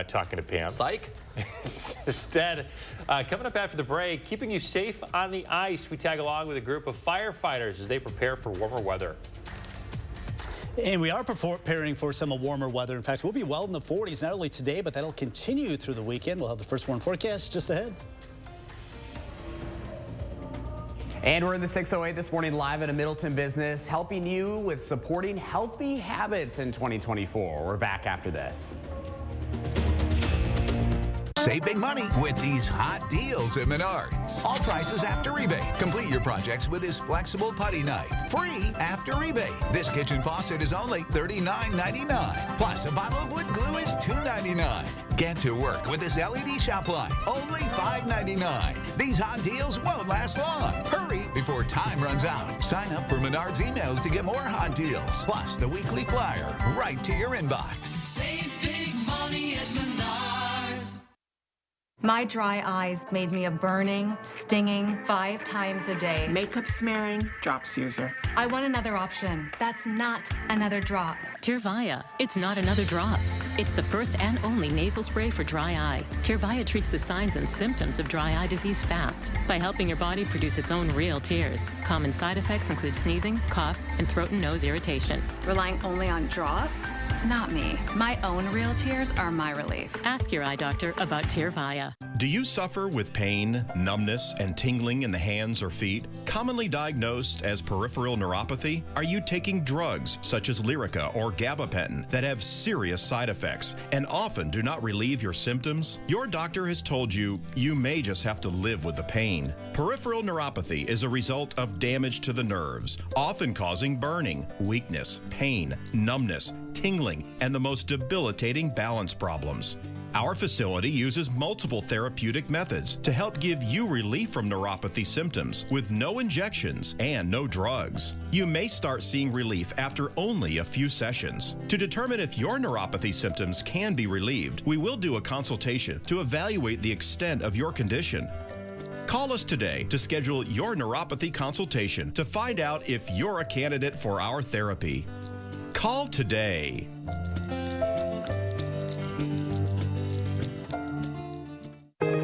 talking to Pam.
Psych.
Instead, coming up after the break, keeping you safe on the ice, we tag along with a group of firefighters as they prepare for warmer weather.
And we are preparing for some warmer weather. In fact, we'll be well in the 40s, not only today, but that'll continue through the weekend. We'll have the first warm forecast just ahead.
And we're in the 608 this morning live at a Middleton business, helping you with supporting healthy habits in 2024. We're back after this.
Save big money with these hot deals at Menards. All prices after rebate. Complete your projects with this flexible putty knife. Free after rebate. This kitchen faucet is only $39.99. Plus, a bottle of wood glue is $2.99. Get to work with this LED shop light. Only $5.99. These hot deals won't last long. Hurry before time runs out. Sign up for Menards emails to get more hot deals. Plus, the weekly flyer right to your inbox.
Save big money at Menards.
My dry eyes made me a burning, stinging 5 times a day.
Makeup smearing, drops user.
I want another option. That's not another drop.
Tyrvaya. It's not another drop. It's the first and only nasal spray for dry eye. Tyrvaya treats the signs and symptoms of dry eye disease fast by helping your body produce its own real tears. Common side effects include sneezing, cough, and throat and nose irritation.
Relying only on drops? Not me. My own real tears are my relief.
Ask your eye doctor about Tyrvaya.
Do you suffer with pain, numbness, and tingling in the hands or feet, commonly diagnosed as peripheral neuropathy? Are you taking drugs such as Lyrica or gabapentin that have serious side effects and often do not relieve your symptoms? Your doctor has told you you may just have to live with the pain. Peripheral neuropathy is a result of damage to the nerves, often causing burning, weakness, pain, numbness, tingling, and the most debilitating balance problems. Our facility uses multiple therapeutic methods to help give you relief from neuropathy symptoms with no injections and no drugs. You may start seeing relief after only a few sessions. To determine if your neuropathy symptoms can be relieved, we will do a consultation to evaluate the extent of your condition. Call us today to schedule your neuropathy consultation to find out if you're a candidate for our therapy. Call today.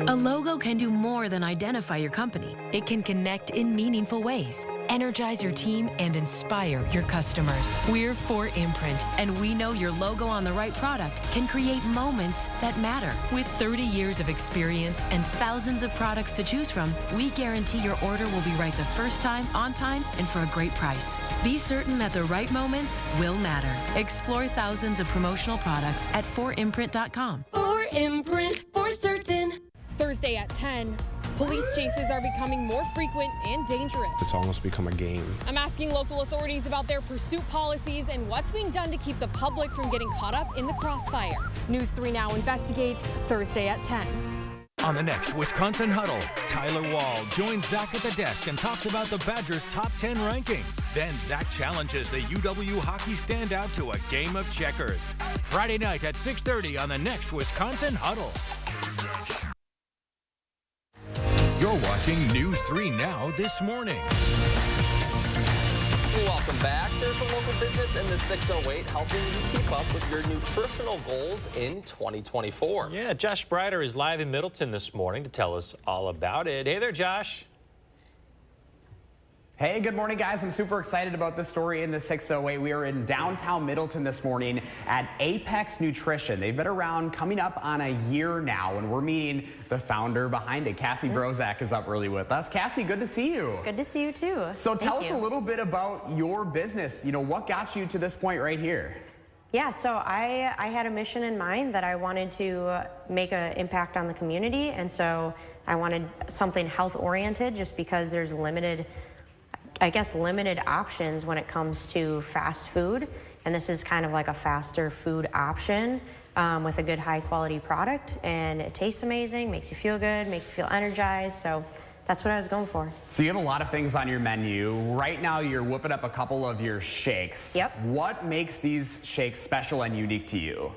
A logo can do more than identify your company. It can connect in meaningful ways, energize your team, and inspire your customers. We're for Imprint, and we know your logo on the right product can create moments that matter. With 30 years of experience and thousands of products to choose from, we guarantee your order will be right the first time, on time, and for a great price. Be certain that the right moments will matter. Explore thousands of promotional products at forimprint.com.
For Imprint, for certain.
Thursday at 10, police chases are becoming more frequent and dangerous.
It's almost become a game.
I'm asking local authorities about their pursuit policies and what's being done to keep the public from getting caught up in the crossfire. News 3 Now investigates Thursday at 10.
On the next Wisconsin Huddle, Tyler Wall joins Zach at the desk and talks about the Badgers' top 10 ranking. Then Zach challenges the UW hockey standout to a game of checkers. Friday night at 6:30 on the next Wisconsin Huddle. You're watching News 3 Now this morning.
Welcome back. There's a local business in the 608 helping you keep up with your nutritional goals in 2024.
Yeah, Josh Breider is live in Middleton this morning to tell us all about it. Hey there, Josh.
Hey, good morning, guys. I'm super excited about this story in the 608. We are in downtown Middleton this morning at Apex Nutrition. They've been around coming up on a year now, and we're meeting the founder behind it. Cassie Brozak is up early with us. Cassie, good to see you.
Good to see you, too.
So tell us a little bit about your business. You know, what got you to this point right here?
Yeah, so I had a mission in mind that I wanted to make an impact on the community, and so I wanted something health-oriented just because there's limited options when it comes to fast food, and this is kind of like a faster food option with a good high quality product, and it tastes amazing, makes you feel good, makes you feel energized, so that's what I was going for.
So you have a lot of things on your menu. Right now you're whipping up a couple of your shakes.
Yep.
What makes these shakes special and unique to you?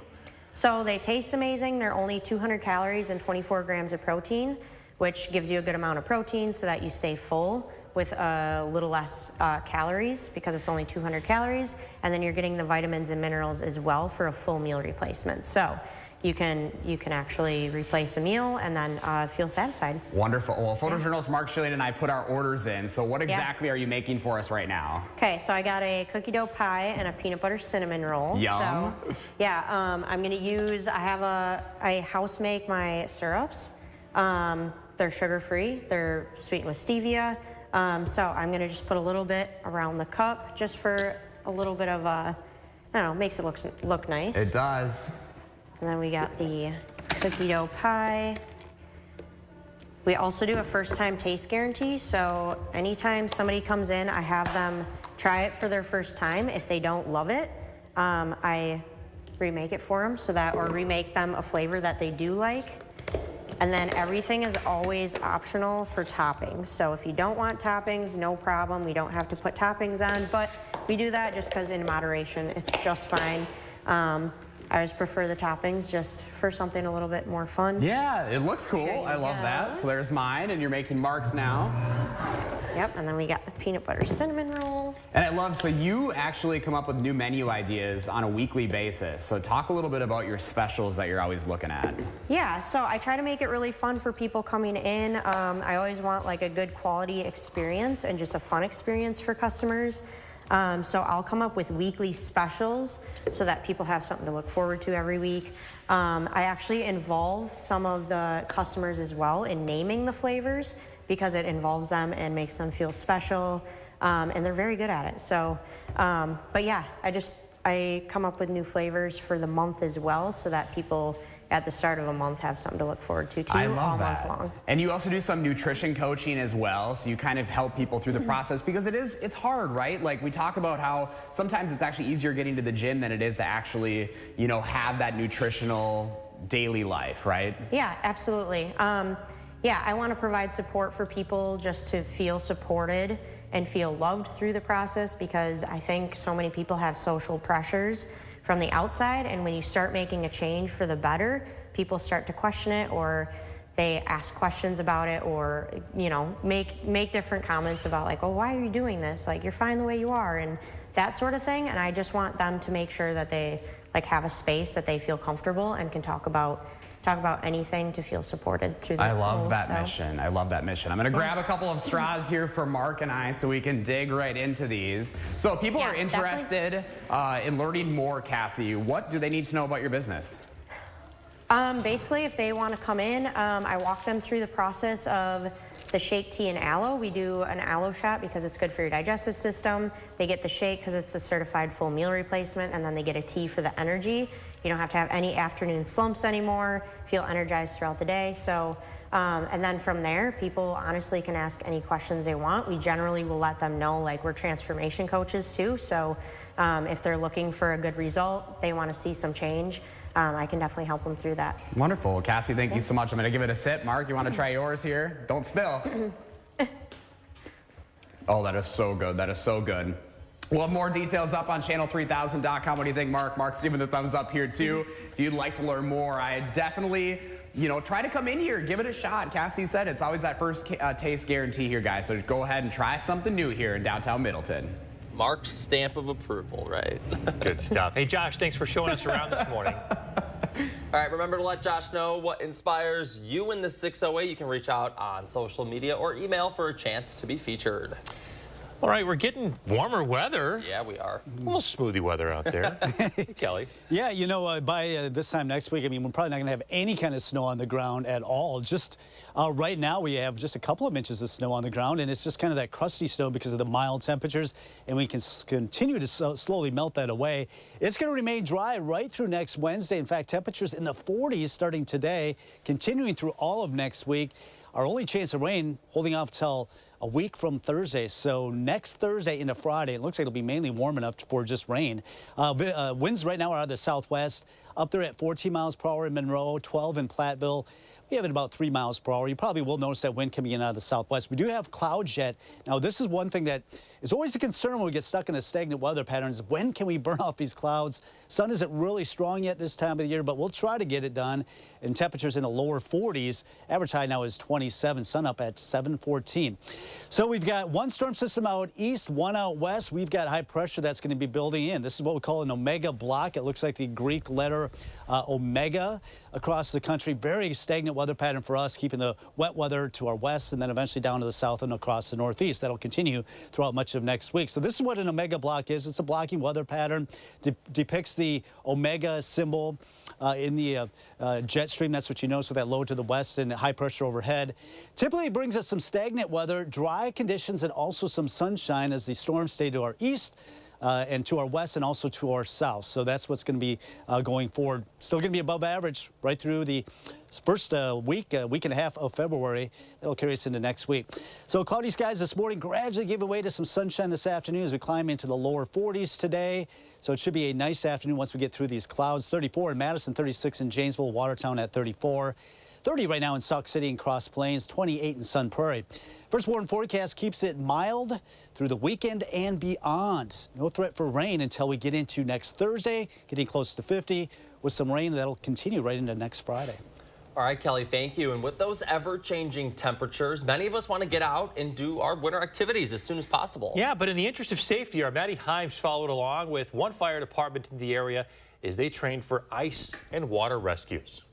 So they taste amazing. They're only 200 calories and 24 grams of protein, which gives you a good amount of protein so that you stay full with a little less calories because it's only 200 calories, and then you're getting the vitamins and minerals as well for a full meal replacement. So you can actually replace a meal and then feel satisfied.
Wonderful. Well, photojournalist Mark Schilling and I put our orders in. So what exactly are you making for us right now?
Okay, so I got a cookie dough pie and a peanut butter cinnamon roll.
Yum.
So, yeah, I'm gonna use, I house make my syrups. They're sugar-free, they're sweetened with stevia. So I'm gonna just put a little bit around the cup just for a little bit of I don't know, makes it look nice.
It does.
And then we got the cookie dough pie. We also do a first-time taste guarantee, so anytime somebody comes in, I have them try it for their first time. If they don't love it, I remake it for them or remake them a flavor that they do like. And then everything is always optional for toppings. So if you don't want toppings, no problem. We don't have to put toppings on, but we do that just because in moderation, it's just fine. I just prefer the toppings just for something a little bit more fun.
Yeah, it looks cool. I love that. So there's mine, and you're making Mark's now.
Yep, and then we got the peanut butter cinnamon roll.
And I love, so you actually come up with new menu ideas on a weekly basis. So talk a little bit about your specials that you're always looking at.
Yeah, so I try to make it really fun for people coming in. I always want like a good quality experience and just a fun experience for customers. So I'll come up with weekly specials so that people have something to look forward to every week. I actually involve some of the customers as well in naming the flavors because it involves them and makes them feel special, and they're very good at it. So, but yeah, I come up with new flavors for the month as well so that people at the start of a month have something to look forward to
I love
all
that.
month long.
And you also do some nutrition coaching as well, so you kind of help people through the process because it's hard, right? Like we talk about how sometimes it's actually easier getting to the gym than it is to actually, you know, have that nutritional daily life, right?
Yeah, absolutely. Yeah, I want to provide support for people just to feel supported and feel loved through the process because I think so many people have social pressures from the outside, and when you start making a change for the better, people start to question it, or they ask questions about it, or you know, make different comments about like, oh, why are you doing this? Like, you're fine the way you are, and that sort of thing. And I just want them to make sure that they like have a space that they feel comfortable and can talk about anything to feel supported through the
I love
whole,
that mission. I love that mission. I'm going to grab a couple of straws here for Mark and I so we can dig right into these. So if people are interested in learning more, Cassie, what do they need to know about your business?
Basically, if they want to come in, I walk them through the process of the shake, tea, and aloe. We do an aloe shot because it's good for your digestive system. They get the shake because it's a certified full meal replacement, and then they get a tea for the energy. You don't have to have any afternoon slumps anymore, feel energized throughout the day. So, and then from there, people honestly can ask any questions they want. We generally will let them know, like, we're transformation coaches too. So if they're looking for a good result, they want to see some change, I can definitely help them through that.
Wonderful. Cassie, thank you so much. I'm going to give it a sip. Mark, you want to try yours here? Don't spill. Oh, that is so good. That is so good. We'll have more details up on channel3000.com. What do you think, Mark? Mark's giving the thumbs up here, too. If you'd like to learn more, I definitely, you know, try to come in here. Give it a shot. Cassie said it's always that first taste guarantee here, guys. So go ahead and try something new here in downtown Middleton.
Mark's stamp of approval, right?
Good stuff. Hey, Josh, thanks for showing us around this morning.
All right, remember to let Josh know what inspires you in the 608. You can reach out on social media or email for a chance to be featured.
All right, we're getting warmer weather.
Yeah, we are.
Almost smoothie weather out there. Hey, Kelly.
Yeah, you know, by this time next week, I mean, we're probably not going to have any kind of snow on the ground at all. Just right now, we have just a couple of inches of snow on the ground, and it's just kind of that crusty snow because of the mild temperatures, and we can continue to slowly melt that away. It's going to remain dry right through next Wednesday. In fact, temperatures in the 40s starting today, continuing through all of next week. Our only chance of rain holding off till a week from Thursday. So next Thursday into Friday, it looks like it'll be mainly warm enough for just rain. Winds right now are out of the southwest, up there at 14 miles per hour in Monroe, 12 in Platteville. We have it about 3 miles per hour. You probably will notice that wind coming in out of the southwest. We do have clouds yet. Now, this is one thing that is always a concern when we get stuck in a stagnant weather patterns. When can we burn off these clouds? Sun isn't really strong yet this time of the year, but we'll try to get it done. And temperatures in the lower 40s. Average high now is 27, sun up at 7:14. So we've got one storm system out east, one out west. We've got high pressure that's going to be building in. This is what we call an omega block. It looks like the Greek letter omega across the country. Very stagnant weather pattern for us, keeping the wet weather to our west and then eventually down to the south and across the northeast. That'll continue throughout much of next week. So this is what an omega block is. It's a blocking weather pattern. Depicts the omega symbol in the jet stream. That's what you notice with that low to the west and high pressure overhead. Typically brings us some stagnant weather, dry conditions, and also some sunshine as the storms stay to our east and to our west and also to our south. So that's what's going to be going forward. Still going to be above average right through the first week and a half of February. That'll carry us into next week. So cloudy skies this morning gradually give way to some sunshine this afternoon as we climb into the lower 40s today. So it should be a nice afternoon once we get through these clouds. 34 in Madison, 36 in Janesville, Watertown at 34. 30 right now in Sauk City and Cross Plains, 28 in Sun Prairie. First warn forecast keeps it mild through the weekend and beyond. No threat for rain until we get into next Thursday, getting close to 50 with some rain that'll continue right into next Friday.
All right, Kelly, thank you. And with those ever-changing temperatures, many of us want to get out and do our winter activities as soon as possible.
Yeah, but in the interest of safety, our Maddie Himes followed along with one fire department in the area as they trained for ice and water rescues.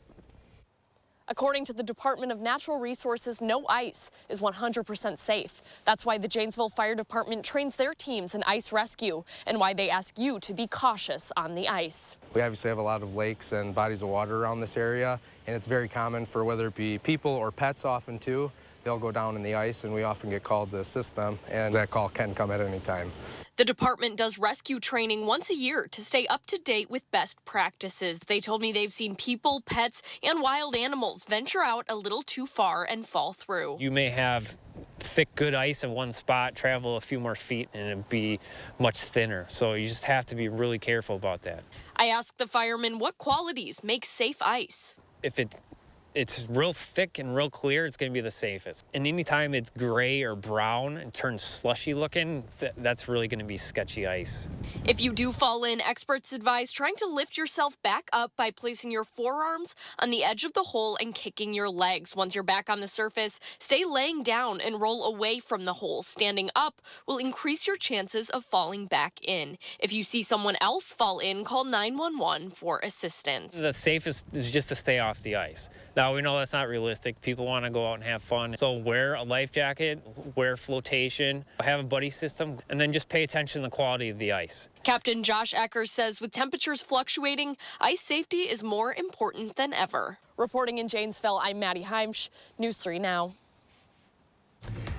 According to the Department of Natural Resources, no ice is 100% safe. That's why the Janesville Fire Department trains their teams in ice rescue and why they ask you to be cautious on the ice.
We obviously have a lot of lakes and bodies of water around this area, and it's very common for whether it be people or pets often too. They'll go down in the ice, and we often get called to assist them, and that call can come at any time.
The department does rescue training once a year to stay up to date with best practices. They told me they've seen people, pets, and wild animals venture out a little too far and fall through.
You may have thick, good ice in one spot, travel a few more feet, and it'd be much thinner. So you just have to be really careful about that.
I asked the firemen what qualities make safe ice.
If it's real thick and real clear, it's going to be the safest. And anytime it's gray or brown and turns slushy looking, that's really going to be sketchy ice.
If you do fall in, experts advise trying to lift yourself back up by placing your forearms on the edge of the hole and kicking your legs. Once you're back on the surface, stay laying down and roll away from the hole. Standing up will increase your chances of falling back in. If you see someone else fall in, call 911 for assistance.
The safest is just to stay off the ice. Now, we know that's not realistic. People want to go out and have fun. So wear a life jacket, wear flotation, have a buddy system, and then just pay attention to the quality of the ice.
Captain Josh Eckers says with temperatures fluctuating, ice safety is more important than ever. Reporting in Janesville, I'm Maddie Heimsch, News 3 Now.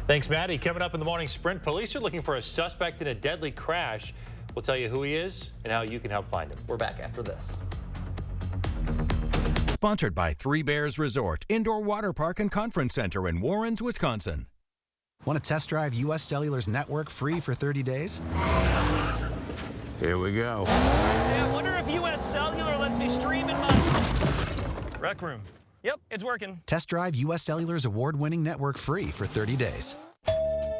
Thanks, Maddie. Coming up in the morning sprint, police are looking for a suspect in a deadly crash. We'll tell you who he is and how you can help find him.
We're back after this.
Sponsored by Three Bears Resort, Indoor Water Park and Conference Center in Warrens, Wisconsin.
Want to test drive U.S. Cellular's network free for 30 days? Here we go.
Hey, I wonder if U.S. Cellular lets me stream in my rec room. Yep, it's working.
Test drive U.S. Cellular's award-winning network free for 30 days.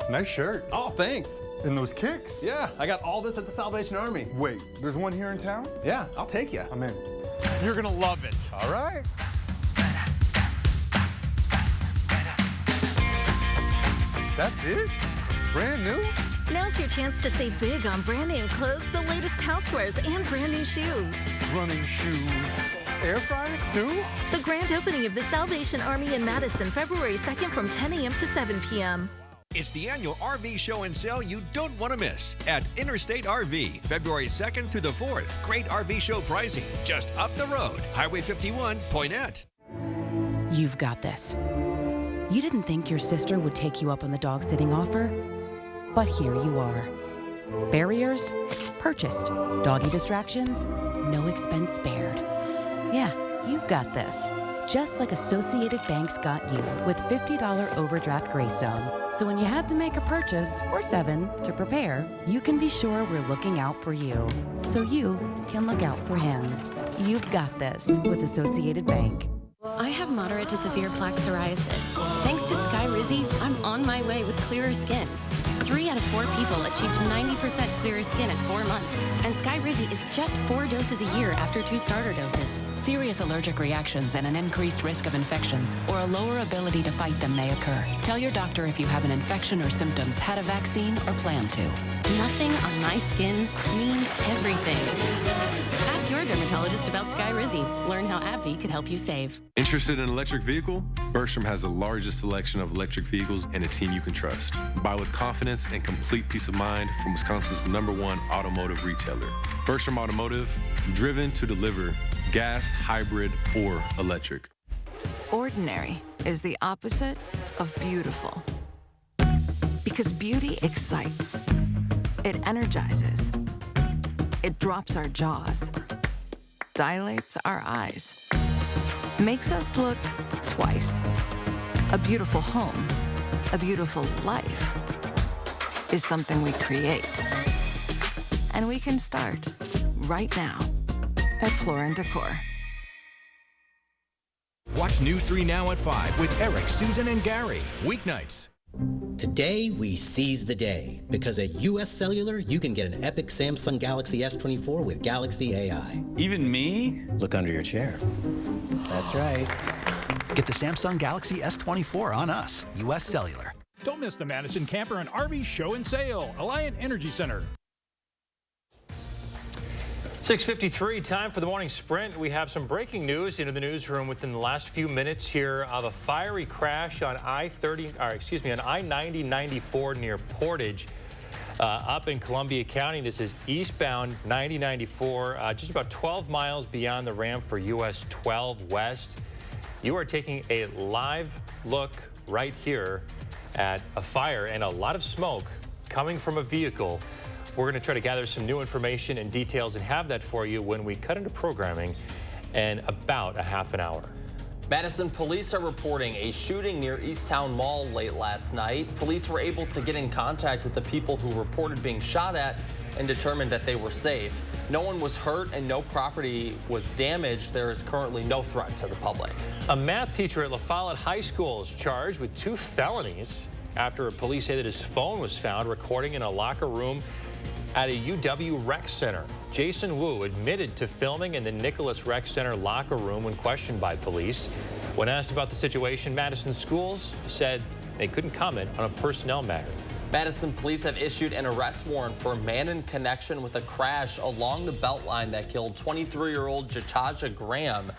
Nice shirt.
Oh, thanks.
And those kicks?
Yeah, I got all this at the Salvation Army.
Wait, there's one here in town?
Yeah, I'll take you.
I'm in.
You're gonna love it.
All right. That's it? Brand new?
Now's your chance to save big on brand name clothes, the latest housewares, and brand new shoes.
Running shoes. Air fryers too?
The grand opening of the Salvation Army in Madison, February 2nd from 10 a.m. to 7 p.m.
It's the annual RV show and sale you don't want to miss at Interstate RV, February 2nd through the 4th. Great RV show pricing just up the road. Highway 51, Poinet.
You've got this. You didn't think your sister would take you up on the dog sitting offer, but here you are. Barriers? Purchased. Doggy distractions? No expense spared. Yeah, you've got this. Just like Associated Bank's got you with $50 overdraft grace zone. So when you have to make a purchase, or 7, to prepare, you can be sure we're looking out for you, so you can look out for him. You've got this with Associated Bank.
I have moderate to severe plaque psoriasis. Thanks to Skyrizi, I'm on my way with clearer skin. 3 out of 4 people achieved 90% clearer skin at 4 months. And Skyrizi is just 4 doses a year after 2 starter doses.
Serious allergic reactions and an increased risk of infections or a lower ability to fight them may occur. Tell your doctor if you have an infection or symptoms, had a vaccine, or plan to.
Nothing on my skin means everything. Ask your dermatologist about Skyrizi. Learn how AbbVie could help you save.
Interested in an electric vehicle? Bergstrom has the largest selection of electric vehicles and a team you can trust. Buy with confidence and complete peace of mind from Wisconsin's #1 automotive retailer. Bergstrom Automotive, driven to deliver gas, hybrid, or electric.
Ordinary is the opposite of beautiful. Because beauty excites. It energizes. It drops our jaws. Dilates our eyes. Makes us look twice. A beautiful home, a beautiful life, is something we create. And we can start right now at Floor & Decor.
Watch News 3 Now at 5 with Eric, Susan, and Gary. Weeknights.
Today, we seize the day, because at U.S. Cellular, you can get an epic Samsung Galaxy S24 with Galaxy AI.
Even me?
Look under your chair. That's right.
Get the Samsung Galaxy S24 on us, U.S. Cellular.
Don't miss the Madison Camper and RV Show and Sale, Alliant Energy Center.
6:53, time for the morning sprint. We have some breaking news into the newsroom within the last few minutes here of a fiery crash on I-90-94 near Portage. Up in Columbia County. This is eastbound 90-94, just about 12 miles beyond the ramp for US 12 West. You are taking a live look right here at a fire and a lot of smoke coming from a vehicle. We're going to try to gather some new information and details and have that for you when we cut into programming in about a half an hour.
Madison police are reporting a shooting near Easttown Mall late last night. Police were able to get in contact with the people who reported being shot at and determined that they were safe. No one was hurt and no property was damaged. There is currently no threat to the public.
A math teacher at La Follette High School is charged with 2 felonies after police say that his phone was found recording in a locker room at a UW Rec Center. Jason Wu admitted to filming in the Nicholas Rec Center locker room when questioned by police. When asked about the situation, Madison schools said they couldn't comment on a personnel matter.
Madison police have issued an arrest warrant for a man in connection with a crash along the Beltline that killed 23-year-old Jataja Graham.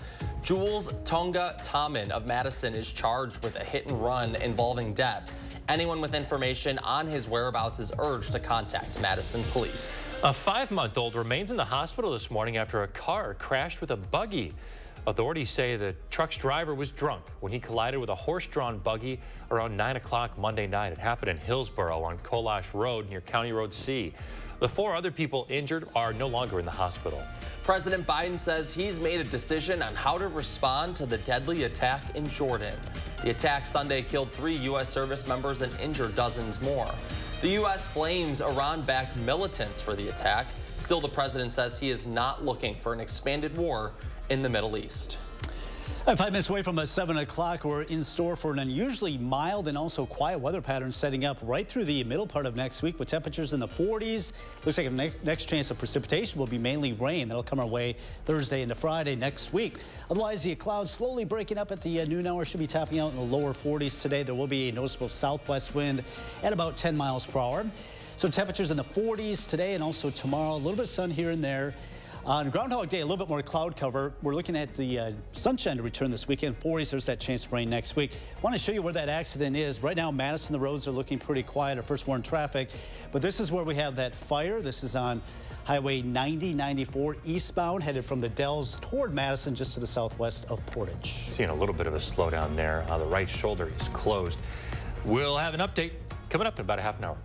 Jules Tonga Taman of Madison is charged with a hit and run involving death. Anyone with information on his whereabouts is urged to contact Madison police.
A 5-month-old remains in the hospital this morning after a car crashed with a buggy. Authorities say the truck's driver was drunk when he collided with a horse-drawn buggy around 9 o'clock Monday night. It happened in Hillsboro on Kolash Road near County Road C. The 4 other people injured are no longer in the hospital.
President Biden says he's made a decision on how to respond to the deadly attack in Jordan. The attack Sunday killed 3 U.S. service members and injured dozens more. The U.S. blames Iran-backed militants for the attack. Still, the president says he is not looking for an expanded war in the Middle East.
5 minutes away from 7 o'clock, we're in store for an unusually mild and also quiet weather pattern setting up right through the middle part of next week with temperatures in the 40s. Looks like the next chance of precipitation will be mainly rain. That'll come our way Thursday into Friday next week. Otherwise, the clouds slowly breaking up at the noon hour should be topping out in the lower 40s today. There will be a noticeable southwest wind at about 10 miles per hour. So temperatures in the 40s today and also tomorrow. A little bit of sun here and there. On Groundhog Day, a little bit more cloud cover. We're looking at the sunshine to return this weekend. 40s, there's that chance of rain next week. I want to show you where that accident is. Right now, Madison, the roads are looking pretty quiet. Our first warn traffic. But this is where we have that fire. This is on Highway 90-94 eastbound, headed from the Dells toward Madison, just to the southwest of Portage.
Seeing a little bit of a slowdown there. The right shoulder is closed. We'll have an update coming up in about a half an hour.